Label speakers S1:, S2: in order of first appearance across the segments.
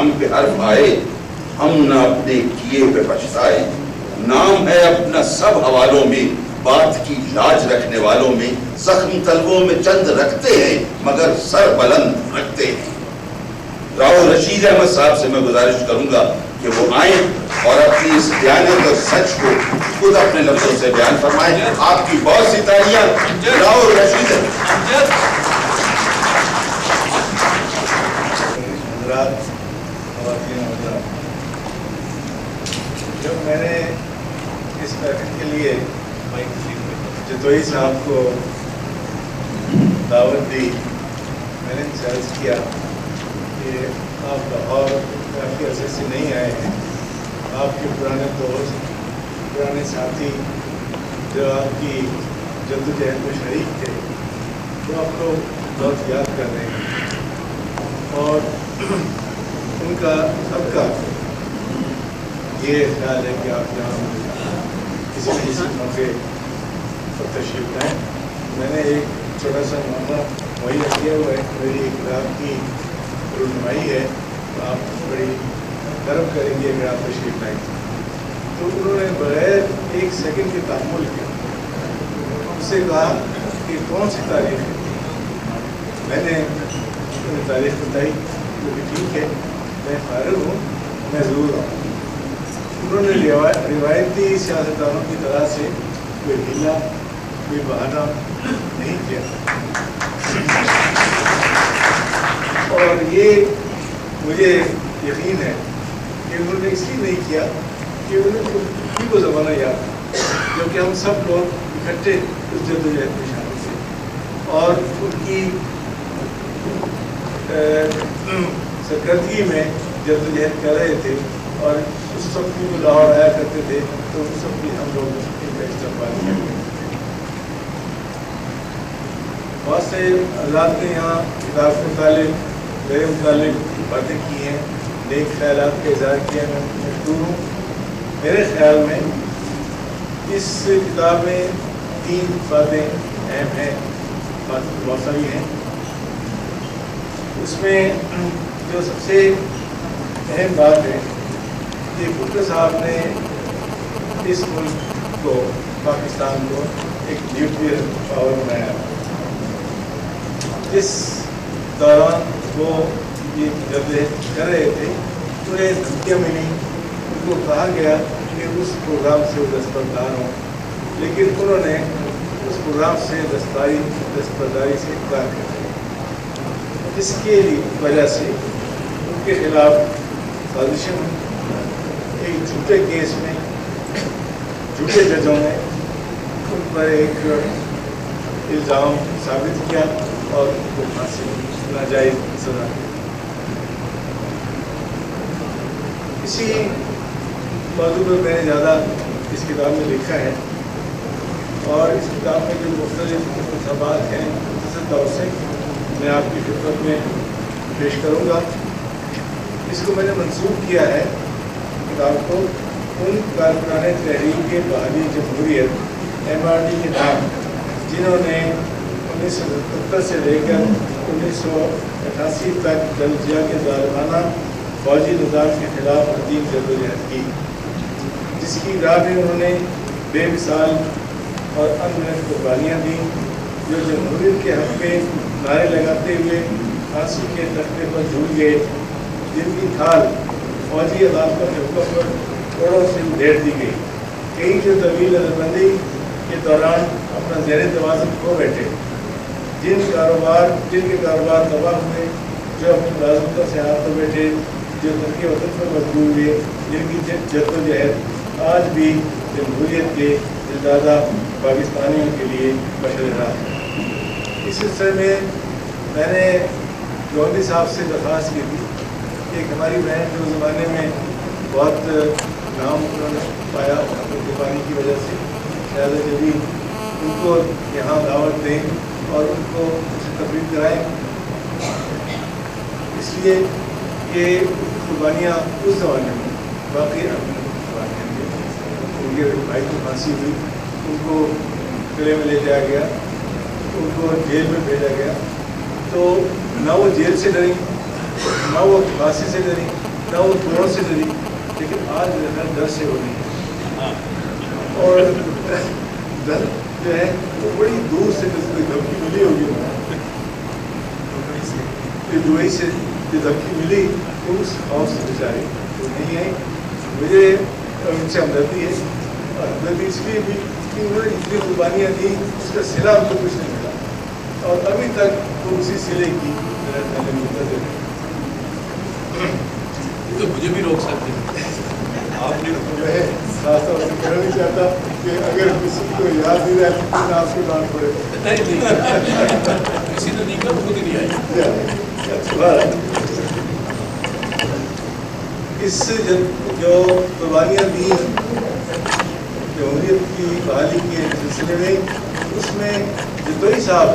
S1: ہم پہ حرف آئے ہم نہ اپنے کیے پہ پچھتائے. نام ہے اپنا سب حوالوں میں بات کی لاج رکھنے والوں میں. زخم طلبوں میں چند رکھتے ہیں مگر سر بلند رکھتے ہیں. راؤ رشید احمد صاحب سے میں گزارش کروں گا کہ وہ آئیں اور اپنی اس دیانت اور سچ کو خود اپنے لفظوں سے بیان فرمائیں. آپ کی بہت سی تالیاں راؤ رشید.
S2: جب میں نے اس محفل کے لیے جدوجہد صاحب کو دعوت دی, میں نے چارج کیا کہ آپ لاہور کافی عرصے سے نہیں آئے ہیں, آپ کے پرانے دوست پرانے ساتھی جو آپ کی جدوجہد میں شریک تھے وہ آپ کو بہت یاد کر رہے ہیں, اور ان کا سب کا یہ خیال ہے کہ آپ یہاں کسی موقع پر تشریف لائیں. میں نے ایک چھوٹا سا معاملہ مہیا کیا ہوا ہے, میری ایک کتاب کی رونمائی ہے, آپ بڑی گرم کریں گے اگر آپ تشریف لائیں. تو انہوں نے بغیر ایک سیکنڈ کے تعامل کیا, اس سے کہا کہ کون سی تاریخ ہے. میں نے انہیں تاریخ بتائی, کہ ٹھیک ہے میں فارغ ہوں, میں ضرور آؤں. انہوں نے روایتی سیاستدانوں کی طرح سے کوئی ہیلا کوئی بہانہ نہیں کیا, اور یہ مجھے یقین ہے کہ انہوں نے اس لیے نہیں کیا کہ انہیں کو زمانہ یاد تھا, کیونکہ ہم سب لوگ اکٹھے اس جدوجہد میں شامل تھے اور ان کی سرکردگی میں جدوجہد کر رہے تھے, اور اس وقت بھی وہ لاہور آیا کرتے تھے تو اس وقت بھی ہم لوگ ان کا استقبال کیا کرتے تھے. بہت سے حضرات نے یہاں کتاب کے متعلق میرے متعلق باتیں کی ہیں, نیک خیالات کا اظہار کیا, میں مشکور ہوں. میرے خیال میں اس کتاب میں 3 باتیں اہم ہیں, باتیں بہت ساری ہیں. اس میں جو سب سے اہم بات ہے کہ بھٹو صاحب نے اس ملک کو, پاکستان کو ایک نیوکلیئر پاور بنایا. جس دوران وہ یہ جدوجہد کر رہے تھے انہیں دھمکیاں ملی, ان کو کہا گیا کہ اس پروگرام سے وہ دستبردار ہوں, لیکن انہوں نے اس پروگرام سے دستبرداری سے انکار کر دیا. اس کے وجہ سے ان کے خلاف سازشیں ہوئی. ایک جھوٹے کیس میں جھوٹے ججوں نے ان پر ایک الزام ثابت کیا اور ان کو پھانسی ناجائز سزا دی. اسی موضوع پر میں نے زیادہ اس کتاب میں لکھا ہے, اور اس کتاب میں جو مختلف مقتبات ہیں مختصر طور سے میں آپ کی خدمت میں پیش کروں گا. اس کو میں نے منسوخ کیا ہے کتاب کو ان کارکنان تحریک بحالی جمہوریت MRD کے نام جنہوں نے 1977 سے لے کر 1988 تک جلجیا کے ظالمانہ فوجی نظام کے خلاف عظیم جدوجہد کی, جس کی راہ میں انہوں نے بے مثال اور انگنت قربانیاں دیں, جو جمہوریت کے حق میں نعرے لگاتے ہوئے پھانسی کے تختے پر جھول گئے, جن کی کھال فوجی عدالتوں کے حکم پر کروڑوں سے ادھیڑ دی گئی. کئی جو طویل نظربندی کے دوران اپنا زیر توازن کھو بیٹھے, جن کے کاروبار تباہ ہوئے, جو اپنی ملازمتوں سے ہاتھ دھو بیٹھے, جو ترک وطن پر مجبور ہوئے, جن کی جدوجہد آج بھی جمہوریت کے دلدادہ پاکستانیوں کے لیے مشرح راہ ہے. اس سلسلے میں نے گوندی صاحب سے درخواست کی تھی کہ ایک ہماری بہن جو زمانے میں بہت نام انہوں نے پایا اپنی قربانی کی وجہ سے, شاید جبھی ان کو یہاں دعوت دیں اور ان کو تقریب کرائیں, اس لیے کہ قربانیاں اس زمانے میں باقی اپنی قربانیاں تھیں. ان کے بھائی کو پھانسی ہوئی, ان کو قلعے میں لے جایا گیا, ان کو جیل میں بھیجا گیا, تو نہ وہ جیل سے ڈری, نہ وہ پھانسی سے ڈری, نہ وہ دوڑ سے ڈری، لیکن آج میرا ڈر سے ہو رہی ہے. اور ڈر جو ہے وہ بڑی دور سے کوئی دھمکی ملی ہوگی، دبئی سے جو دھمکی ملی وہ اس خوف سے بیچاری وہ نہیں آئی. مجھے ان سے ہمدردی ہے، اور ہمدردی اس لیے بھی کہ انہوں نے جتنی قربانیاں دی اس کا صلہ ہم کو کچھ نہیں ملا، اور ابھی تک وہ اسی صلے کی منتظر ہے.
S3: تو مجھے بھی روک سکتے ہیں آپ نے.
S2: میں خاص طور سے کہنا نہیں چاہتا کہ اگر کسی کو یاد نہیں رہے تو آپ کو ڈانٹ پڑے.
S3: کسی نے نہیں کہا، خود ہی نہیں آئی.
S2: اس جو قربانیاں دی جمہوریت کی بحالی کے سلسلے میں، اس میں جدوجہد صاحب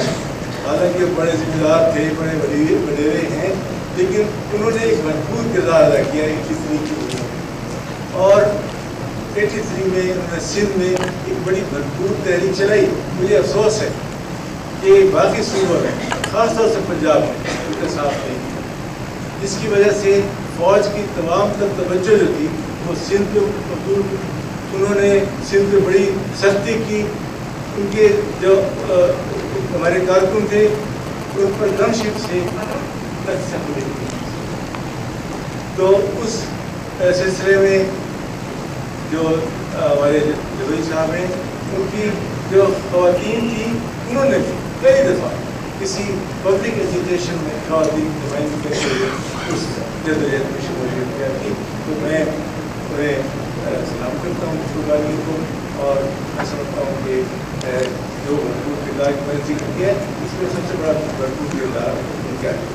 S2: حالانکہ بڑے ذمہ دار تھے، بڑے وڈیرے ہیں، لیکن انہوں نے ایک بھرپور کردار ادا کیا 83 کے لیے. اور 83 میں انہوں نے سندھ میں ایک بڑی بھرپور تحریک چلائی. مجھے افسوس ہے کہ باقی صوبوں میں خاص طور سے پنجاب میں ان کا ساتھ نہیں دیا، جس کی وجہ سے فوج کی تمام تر توجہ جو تھی وہ سندھ پہ مبذول. انہوں نے سندھ پہ بڑی سختی کی. ان کے جو ہمارے کارکن تھے ان پر گن شپ سے سختی کی. تو اس سلسلے میں جو ہمارے جدوجہد صاحب ہیں، ان کی جو خواتین تھی انہوں نے کئی دفعہ کسی پبلک ایجوکیشن میں خواتین کی نمائندگی کے لیے اس جدوجہد میں شمولیت کیا تھی. تو میں انہیں سلام کرتا ہوں قربانی کو، اور میں سمجھتا ہوں کہ جو بھرپور کردار کی میں نے ذکر کیا ہے اس میں سب سے بڑا بھرپور کردار ان کا ہے.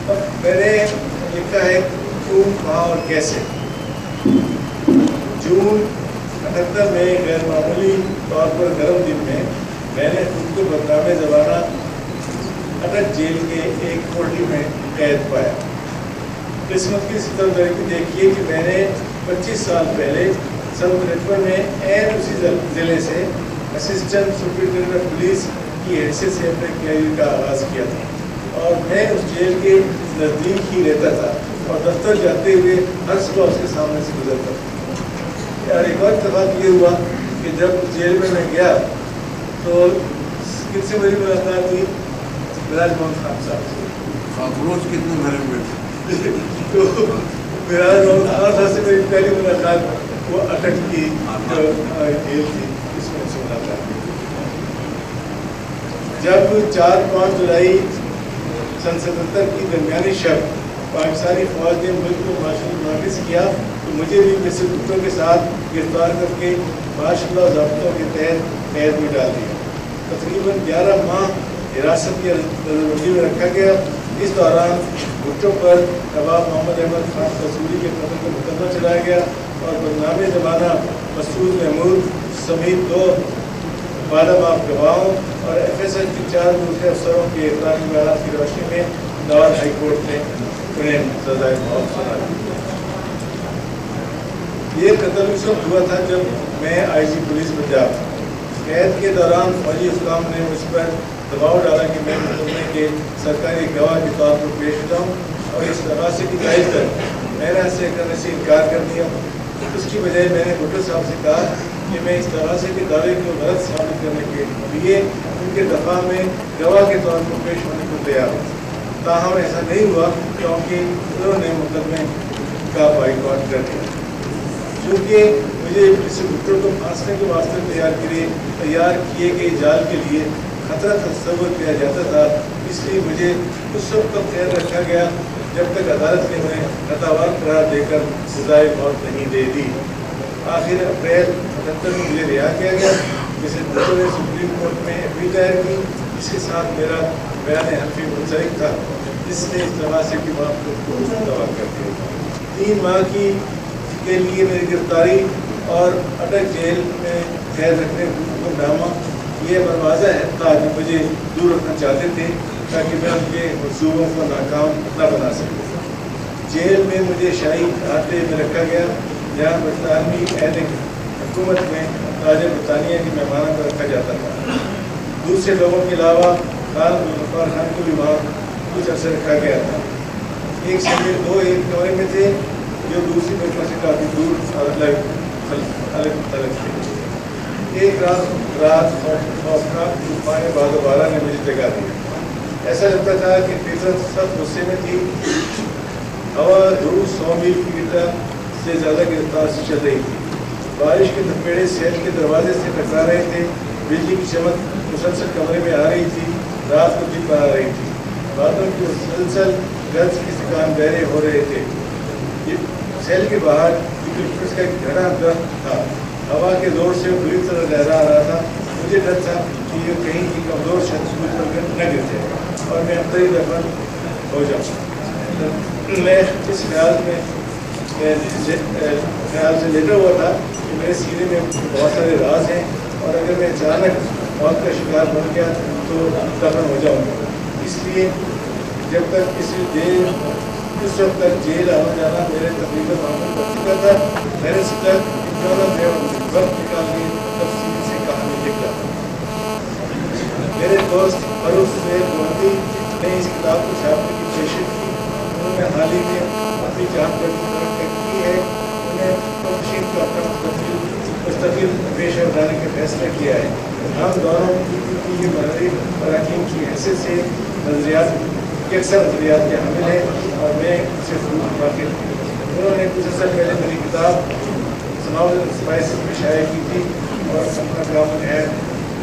S2: اب میں نے لکھا ہے کیوں، کہاں اور کیسے. جون 78 میں غیر معمولی طور پر گرم دن میں نے خود کو بدنام زمانہ اٹک جیل کے ایک کوٹری میں قید پایا. قسمت کی ستم دیکھیے کہ میں نے 25 سال پہلے سن 53 میں عین اسی ضلع سے اسسٹنٹ سپرنٹینڈنٹ آف پولیس کی حیثیت سے اپنے کیریئر کا آغاز کیا تھا، اور میں اس جیل کے نزدیک ہی رہتا تھا اور دفتر جاتے ہوئے ہر صبح اس کے سامنے سے گزرتا تھا. اور ایک اور اتفاق یہ ہوا کہ جب جیل میں گیا تو کس سے میری ملاقات ہوئی؟ مراج محمد خان صاحب سے.
S3: روز کتنے گھر میں
S2: تو مراج محمد خان صاحب سے میری پہلی ملاقات وہ اٹک کی جو جیل تھی اس میں سے ملاقات کی. جب 4-5 جولائی سن 77 کی درمیانی شب پاکستانی فوج نے ملک کو مارشل نافذ کیا تو مجھے بھی مصر کتوں کے ساتھ گرفتار کر کے مارشل لا ضابطوں کے تحت قید میں ڈال دیا. تقریباً 11 ماہ حراست کی نظربندی میں رکھا گیا. اس دوران بھٹو پر نواب محمد احمد خان قصوری کے قتل کا مقدمہ چلایا گیا اور بدنام زمانہ مسعود محمود سمیت 2 بالامعاف گواہوں اور FSS کے 4 دوسرے افسروں کے اقراری بیانات کی روشنی میں لاہور ہائی کورٹ نے انہیں سزائے موت سنا دی. یہ قتل اس وقت ہوا تھا جب میں IG پولیس پنجاب تھا. قید کے دوران فوجی حکام نے مجھ پر دباؤ ڈالا کہ میں مقدمے کے سرکاری گواہ کے طور پر پیش جاؤں اور اس تقاضے کی تائید کر. میں نے ایسے کرنے سے انکار کر دیا. اس کی بجائے میں نے بھٹو صاحب سے کہا کہ میں اس تقاضے کے دعوے کو غلط ثابت کرنے کے لیے ان کے دفاع میں گواہ کے طور پر پیش ہونے کو تیار ہوں. تاہم ایسا نہیں ہوا کیونکہ انہوں نے مقدمے کا بائیکاٹ کر دیا. چونکہ مجھے اس بھٹو کو پھانسنے کے واسطے تیار کیے گئے جال کے لیے خطرہ تصور کیا جاتا تھا، اس لیے مجھے اس وقت تک خیال رکھا گیا جب تک عدالت نے انہیں خطاوار قرار دے کر سزائے موت نہیں دے دی. آخر اپریل 78 میں مجھے رہا کیا گیا. جسے بھٹو نے سپریم کورٹ میں اپیل دائر کی، اس کے ساتھ میرا بیان حلفی منسلک تھا جس نے اس تقاضے کی معاف کو دعویٰ کر دیا. 3 ماہ کے لیے میری گرفتاری اور اٹک جیل میں قید رکھنے کا حکم نامہ یہ واضح ہے تھا کہ مجھے دور رکھنا چاہتے تھے تاکہ میں ان کے منصوبوں کو ناکام نہ بنا سکوں. جیل میں مجھے شاہی احاطے میں رکھا گیا جہاں برطانوی عہد حکومت میں تاج برطانیہ کی مہمانوں کو رکھا جاتا تھا. دوسرے لوگوں کے علاوہ خان ظفر خان کو بھی وہاں کچھ عرصے رکھا گیا تھا. ایک کمرے میں تھے جو دوسری بیٹوں سے کافی دور الگ تھے. ایک رات خوفناک طوفان بادوبارہ نے مجھے جگا دیا. ایسا لگتا تھا کہ فطرت سب غصے میں تھی. ہوا روز 100 میل کی سے زیادہ کی رفتار سے چل رہی تھی. بارش کے تھپیڑے سیل کے دروازے سے ٹکرا رہے تھے. بجلی کی چمک مسلسل کمرے میں آ رہی تھی. رات کو دن بنا رہی تھی. بادلوں کی مسلسل گرج کے سکان بہرے ہو رہے تھے. سیل کے باہر کلپس کا ایک گھنا درخت تھا. ہوا کے زور سے بری طرح لہرا آ رہا تھا. مجھے ڈر تھا کہ یہ کہیں کی کمزور شخص مجھ پر نہ گر جائے اور میں اندر ہی دفن ہو جاؤں. میں اس خیال سے لیٹا ہوا تھا کہ میرے سینے میں بہت سارے راز ہیں اور اگر میں اچانک موت کا شکار بن گیا تو دفن ہو جاؤں گا. اس لیے جب تک اس وقت تک جیل آنا جانا میرے تقریباً معمول ہو چکا تھا, میں نے سوچا وقت نکال کے تفصیل سے کہانی لکھ رہا تھا. میرے دوست فروخ سے گوندی نے اس کتاب کو چھاپنے کی کوشش کی. انہوں نے حال ہی میں اپنی جان کی ہے. انہیں رشید کو اپنا مستقل پیشہ بنانے کا فیصلہ کیا ہے. ہم دونوں کی مغرب اور حکیم کی حیثیت سے نظریات اکثر نظریات کے حامل ہیں اور میں اس سے واقف ہوں. انہوں نے کچھ عرصہ پہلے میری کتاب اسپائسز میں شائع کی تھی اور اپنا کام ہے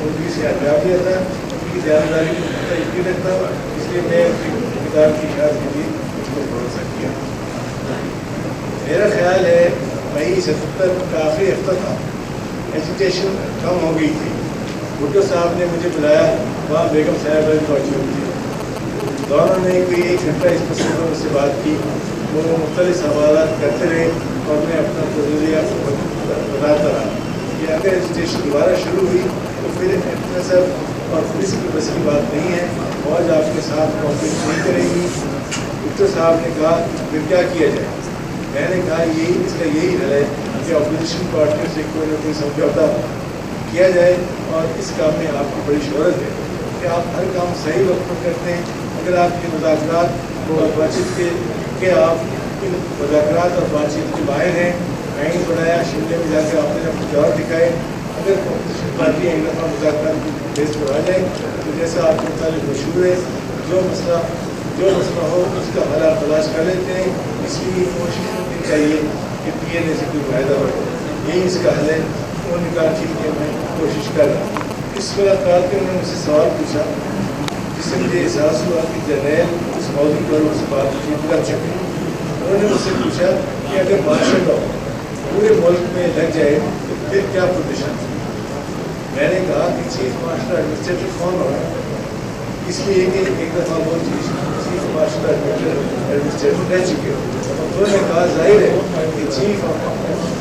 S2: اردو سے ہٹا دیا تھا. ان کی جانکاری کو یقین رکھتا ہوں, اس لیے میں کتاب کی اشاعت کے لیے اس کو بھروسہ کیا. میرا خیال ہے مئی 77 کا آخری ہفتہ تھا. ایجوٹیشن کم ہو گئی تھی. بھٹو صاحب نے مجھے بلایا. وہاں بیگم صاحبہ بھی موجود تھی. دونوں نے کوئی 1 گھنٹہ اس مسئلے پر مجھ سے بات کی. وہ مختلف سوالات کرتے رہے اور میں اپنا نظریہ بتاتا رہا کہ اگر ایجوٹیشن دوبارہ شروع ہوئی تو پھر نصب اور پولیس کی بس کی بات نہیں ہے. فوج آپ کے ساتھ کوپریٹ نہیں کرے گی. بھٹو صاحب نے کہا پھر کیا کیا جائے. میں نے کہا اس کا یہی حل ہے کہ اپوزیشن پارٹیوں سے کوئی نہ کوئی سمجھوتا کیا جائے. اور اس کام میں آپ کی بڑی شہرت ہے کہ آپ ہر کام صحیح وقت پر کرتے ہیں. اگر آپ کے مذاکرات اور بات چیت کے آپ ان مذاکرات اور بات چیت کے باہر ہیں, آئین بنایا, شملے میں جا کے آپ نے اپنے جواب دکھائے. اگر اپوزیشن پارٹیاں ایک دفعہ مذاکرات کی بیس پر آ جائیں تو جیسا آپ کے متعلق مشہور ہے جو مسئلہ ہو اس کا حل آپ تلاش کر لیتے ہیں. اس لیے کوشش کرنی چاہیے کہ پی این اے سے کوئی فائدہ ہو. یہی اس کا حل ہے. انہوں نے کہا ٹھیک ہے میں کوشش کر رہا ہوں. اس ملاقات میں انہوں نے مجھ سے سوال پوچھا جس سے مجھے احساس ہوا کہ جنرل اس موضوع پر اس بات چیت کر چکے. انہوں نے مجھ سے پوچھا کہ اگر مارشل لاء پورے ملک میں لگ جائے تو پھر کیا پوزیشن. میں نے کہا کہ چیف مارشل ایڈمنسٹریٹر کون ہوگا. اس لیے کہ ایک دفعہ وہ چیف مارشل ایڈمنسٹریٹر رہ چکے ہو. انہوں نے کہا ظاہر ہے کہ چیف آف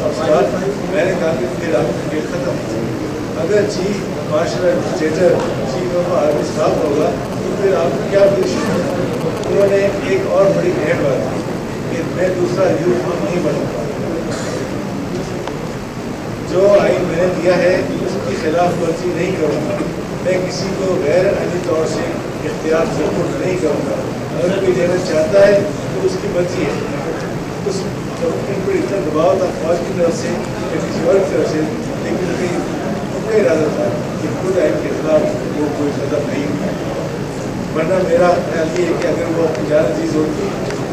S2: اسٹاف. میں نے کہا کہ پھر آپ کا ڈیٹ ختم. اگر chief marshal administrator chief of army staff ہوگا تو پھر آپ کو کیا پوزیشن ہے. انہوں نے ایک اور بڑی اہم بات کی کہ میں دوسرا یونیفارم نہیں بنوں. جو آئین میں نے دیا ہے اس کی خلاف ورزی نہیں کروں گا. میں کسی کو غیر آئینی طور سے اختیار سپورٹ نہیں کروں گا. اگر کوئی لینا چاہتا ہے تو اس کی مرضی ہے. اس ان پر اتنا دباؤ تھا فوج کی طرف سے یا کسی اور کی طرف سے, لیکن ان کا ارادہ تھا کہ خود آئین کے خلاف وہ کوئی قدم نہیں اٹھائے. ورنہ میرا خیال یہ ہے کہ اگر وہ اپنی جان عزیز ہوتی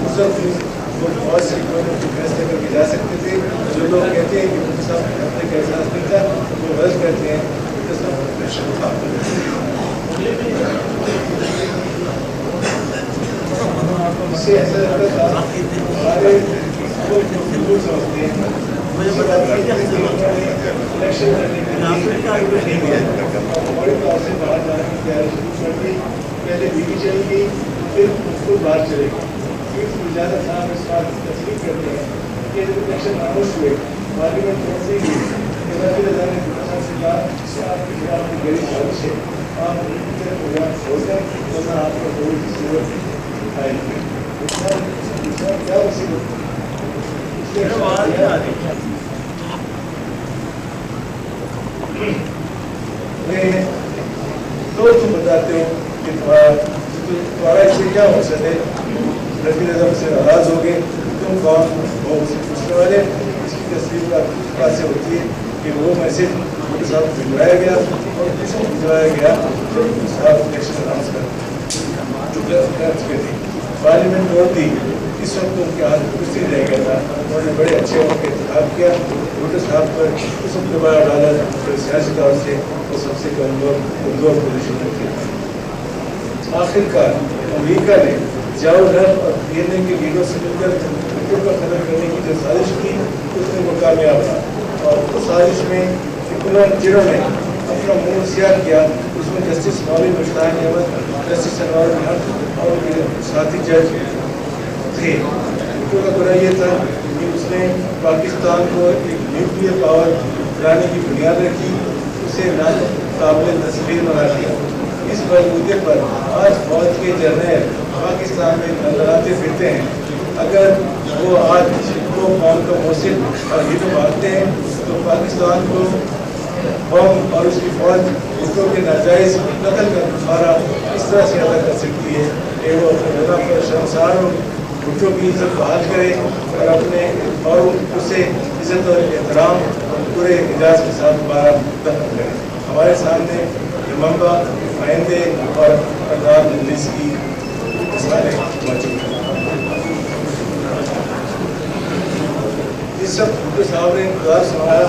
S2: اس وقت وہ فوج سے کوئی نہ کوئی فیصلے کر کے جا سکتے تھے. جو لوگ کہتے ہیں کہ مجھے صاحب اپنے کا احساس نہیں تھا وہ غلط کہتے ہیں. اس سے ایسا لگتا تھا ہمارے سمجھتے ہیں الیکشن ہمارے پاس سے باہر جانے کی تیاری شروع کر دی. پہلے بیوی چلے گی پھر خود باہر چلے گی. زیادہ صاحب اس بات کی تصدیق کرتے ہیں کہ الیکشن خاموش ہوئے پارلیمنٹ پہنچے گی کہ وزیر اعظم نے سے کہا کہ آپ کے خلاف کی گہری سازش ہے, آپ پروگرام چھوڑ دیں ورنہ آپ کو کوئی ضرورت آئے گی. کیا میں دو تم بتاتے ہو کہ تمہارا اس سے کیا مقصد ہے. نبی نظم سے ناراض ہو گئے، تم کون ہو اسے پوچھنے والے. اس کی تصویر کا سے ہوتی ہے کہ وہ میسج بھٹو صاحب کو بھجوایا گیا اور کس کو بھجوایا گیا جب صاحب الیکشن اناؤنس کر چکے تھے. پارلیمنٹ توڑ دی. اس وقت ان کے ہاتھ کچھ نہیں رہ گیا تھا. انہوں نے بڑے اچھے وقت کا انتخاب کیا. بھٹو صاحب پر اس وقت دوبارہ ڈالر جو سیاسی طور سے وہ سب سے کمزور پوزیشن رکھتے تھے. آخر کار امریکہ نے ضیاء اور پی این اے کے لیڈروں سے مل کر بھٹو کا ختم کرنے کی جو سازش کی اس میں وہ کامیاب رہا. اور اس سازش میں جنہوں نے اپنا منہ سیاہ کیا اس میں جسٹس مولوی مشتاق احمد، جسٹس انوار الحق اور ان کے ساتھی جج تھے. بھٹو کا برا یہ تھا کہ اس نے پاکستان کو ایک نیوکلیر پاور بنانے کی بنیاد رکھی، اسے ناقابل تصویر بنا دیا. اس بلبوتے پر آج فوج کے جرنیل پاکستان میں لندراتے پھرتے ہیں. اگر وہ آج وہ قوم کا موصل اور ہیرو مانتے ہیں تو پاکستان کو قوم اور اس کی فوج بھٹو کے ناجائز قتل کا کفارہ اس طرح سے ادا کر سکتی ہے کہ وہ اپنے جگہ پر شرمسار ہو، بھٹو کی عزت بحال کرے اور اپنے اور اسے عزت اور احترام پورے اعزاز کے ساتھ دوبارہ دفن کرے. ہمارے سامنے منبع آئندے اور اقدار مجلس کی مثالیں موجود ہیں. جس وقت بھٹو صاحب نے انقلاب سنبھالا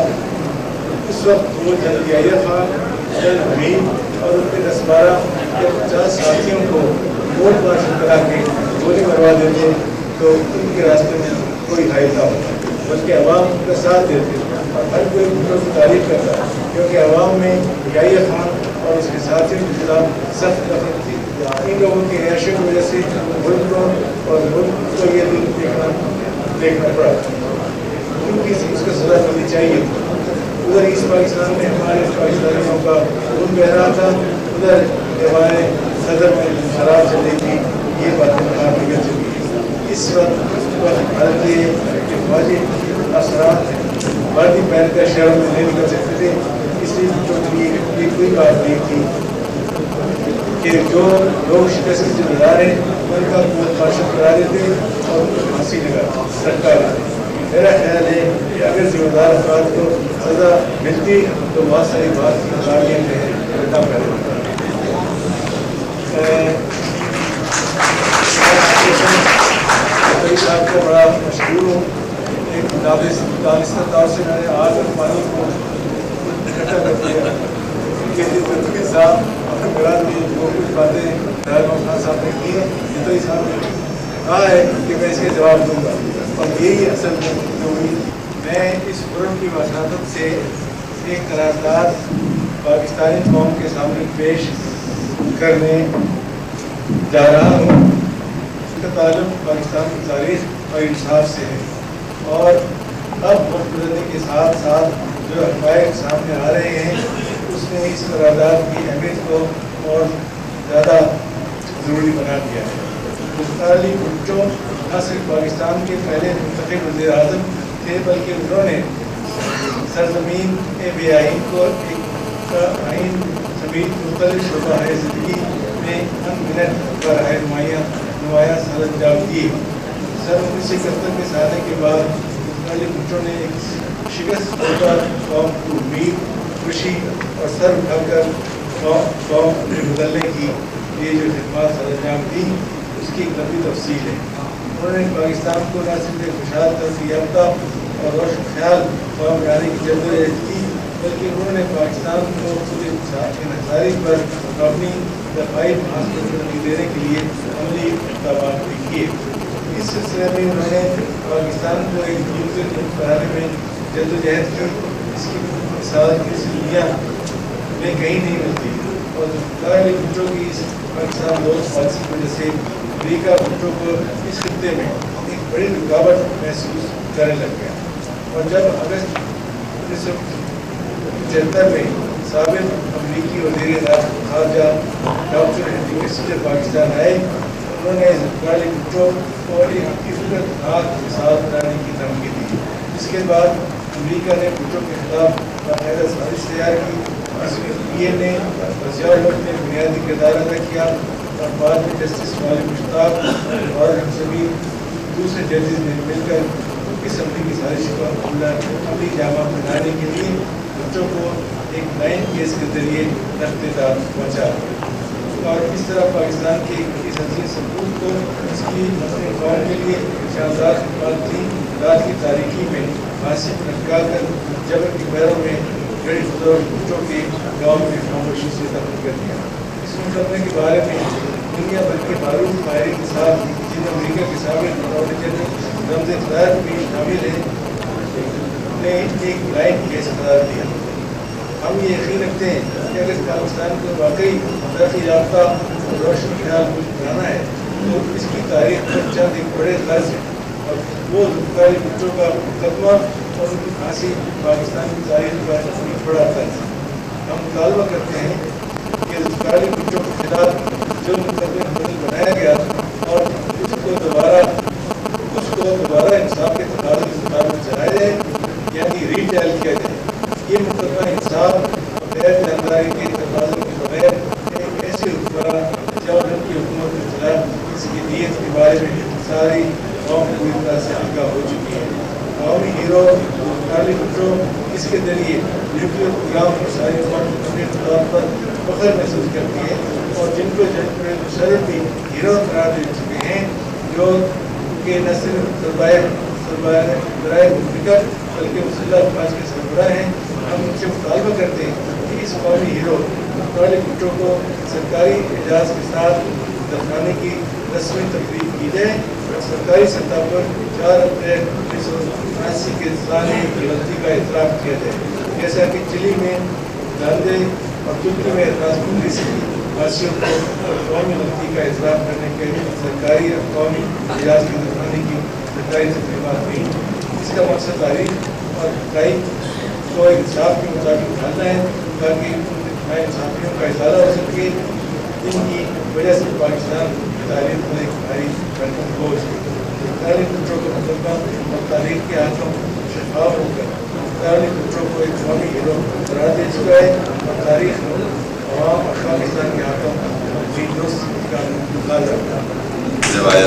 S2: اس وقت وہ جنرل یحییٰ خان، جنرل حمید اور ان کے 10-12 یا 50 ساتھیوں کو ووٹ مارشل کرا کے گولی مروا دیتے تو ان کے راستے میں کوئی حائل نہ ہوتا، بلکہ عوام ان کا ساتھ دیتے اور ہر کوئی بھٹو کی تعریف کرتا کیونکہ عوام میں یحییٰ خان اور اس کے ساتھیوں کے خلاف سخت نفرت تھی. ان لوگوں کی عیاشی کی وجہ سے ملک کو یہ دن دیکھنا پڑا. ان کی اس کا سزا ملنی چاہیے. ادھر ایسٹ پاکستان میں ہمارے پاکستانیوں کا خون بہ رہا تھا، ادھر ہمارے صدر میں شراب چل رہی تھی. یہ باتیں کافی بگڑ چکی. اس وقت حالت یہ کہ فوجی اثرات وردی پہن کر شہروں میں نہیں نکل سکتے تھے. اس لیے بھٹو کے لیے یہ کوئی بات نہیں تھی کہ جو لوگ شکست کے ذمہ دار ہیں ان کا کوٹ مارشل کرا دیتے اور ان کو پھانسی لٹکا دیتے. میرا خیال ہے کہ اگر ذمہ دار افراد کو سزا ملتی تو بہت ساری بات کی خرابیاں کم کر دیتا. صاحب کو بڑا مشہور ہوں. ایک دانستہ طور سے میں نے آگ اور پانی کو اکٹھا کر دیا کہ طویل صاحب اپنے مراد میں جو کچھ باتیں رونمائی صاحب نے کی ہیں جدوجہد صاحب نے کہا ہے کہ میں اس کے جواب دوں گا اور یہی اصل جو ہوئی. میں اس فورم کی وساطت سے ایک قرارداد پاکستانی قوم کے سامنے پیش کرنے جا رہا ہوں. اس کا تعلق پاکستان کی تاریخ اور انصاف سے ہے اور اب وقت گزرنے کے ساتھ ساتھ جو حقائق سامنے آ رہے ہیں اس نے اس قرارداد کی اہمیت کو اور زیادہ ضروری بنا دیا ہے. مختار علی بھٹو نہ صرف پاکستان کے پہلے منتخب وزیر اعظم تھے بلکہ انہوں نے سرزمین بے آئین کو ایک آئین سمیت مختلف شعبہ زندگی میں انگنت پر نمایاں سرانجام دی. 1971 کے سالے کے بعد مختار علی بھٹو نے ایک شکست قوم کو امید، خوشی اور سر اٹھا کر قوم بدلنے کی یہ جو خدمات سرانجام دی اس کی ایک لمبی تفصیل ہے. انہوں نے پاکستان کو نہ صرف ایک خوشحال ترقی یافتہ اور روشن خیال قوم بنانے کی جدوجہد کی بلکہ انہوں نے پاکستان کو خود انحصاری پر اپنی دفاعی محاصرے کو ترقی دینے کے لیے عملی اقدامات بھی کیے. اس سلسلے میں انہوں نے پاکستان کو ایک نیوکلیر ملک بنانے میں جدوجہد کی. اس کی مثال کسی دنیا میں کہیں نہیں ملتی اور مختار علی بھٹو کی اس پاکستان دوست پالیسی کی وجہ سے امریکہ بھٹو کو اس خطے میں ایک بڑی رکاوٹ محسوس کرنے لگ گیا. اور جب اگست 1975 میں سابق امریکی وزیر خارجہ ڈاکٹر ہینری کسنجر پاکستان آئے انہوں نے مختار علی بھٹو کو ایک عبرتناک مثال بنانے کی دھمکی دی. اس کے بعد امریکہ نے بھٹو کے خلاف باقاعدہ سازش تیار کی. اس میں پی این اے اور ضیاء نے بنیادی کردار ادا کیا. اور بعد میں جسٹس مالک مشتاق اور ہم سبھی دوسرے ججز نے مل کر اسمبلی کی سازش کو عملی جامع بنانے کے لیے بچوں کو ایک لائن کیس کے ذریعے رفتے دار پہنچا، اور اس طرح پاکستان کے اس عظیم ثبوت کو اس کی اپنے قوم کے لیے شاندار خدمات تھی رات کی تاریکی میں پھانسی پر لٹکا کر جبر کی پیروں میں گڑی خدور بچوں کے گاؤں میں خاموشی سے دفن کر دیا۔ اس مقدمے کے بارے میں دنیا بھر کے معروف ماہرین کے ساتھ جن امریکہ کے سابق بطور جنرل رمز خدار بھی شامل ہیں نے ایک لائن کیس قرار دیا۔ ہم یہ یقین رکھتے ہیں کہ اگر پاکستان کو واقعی ترقی یافتہ اور روشن خیال ملک بنانا ہے تو اس کی تاریخ پر چند ایک بڑے طرز ہیں، اور وہ ذوالفقاری بچوں کا مقدمہ اور ان کی پھانسی پاکستان کی تاریخ کا ایک بڑا طرز ہے۔ ہم مطالبہ کرتے ہیں کہ ذوالفقاری بچوں کے خلاف جو مقدمے بدل بنایا گیا اور اس کو دوبارہ انصاف کے تقاضے کے مطابق چلایا جائے، یعنی ری ٹرائل کیا جائے۔ یہ مقدمہ انصاف اور غیر جانبداری کے تقاضوں کے بغیر ایک ایسے حکمراں جو ان کی حکومت کے خلاف اس کی نیت کے بارے میں ساری قوم پوری طرح سے آگاہ ہو چکی ہے۔ قومی ہیرو ذوالفقاری بچوں اس کے ذریعے نیوکلیئر پروگرام کی ساری قوم اپنے طور پر فخر محسوس کرتی ہے، اور جن کو جنرل مشرف بھی ہیرو قرار دے چکے ہیں، جو کہ نہ صرف ذرائع فکر بلکہ مسلح افواج کے سربراہ ہیں۔ ہم ان سے مطالبہ کرتے ہیں کہ اس قومی ہیرو ذوالفقاری بچوں کو سرکاری اعزاز کے ساتھ دفنانے کی رسمی تقریب کی جائے اور سرکاری سطح پر 4 اپریل 1979 کے سالانہ غلطی کا اعتراف کیا جائے، جیسا کہ چلی میں گاندھی اور ترکی میں اعتراض پوری سے فاسیوں کو اور قومی غلطی کا اعتراف کرنے کے سرکاری اور قومی اعزاز کی دفنانے کی سرکاری تقریبات ہوئی۔ اس کا مقصد تاریخ اور حقائق کو انصاف کے مطابق ڈھالنا ہے تاکہ انصافیوں کا ازالہ ہو سکے، جن کی وجہ سے پاکستان کی تاریخ پر ایک بھاری بھرکم بوجھ ہے۔ ذوالفقاری بچوں کو مقدمہ اور تاریخ کے ہاتھوں شفاف ہو کر ذوالفقاری بچوں کو ایک قومی ہیرو قرار دے چکا ہے، اور تاریخ عوام اور پاکستان کے ہاتھوں بھی درست کا مقابلہ رکھتا ہے۔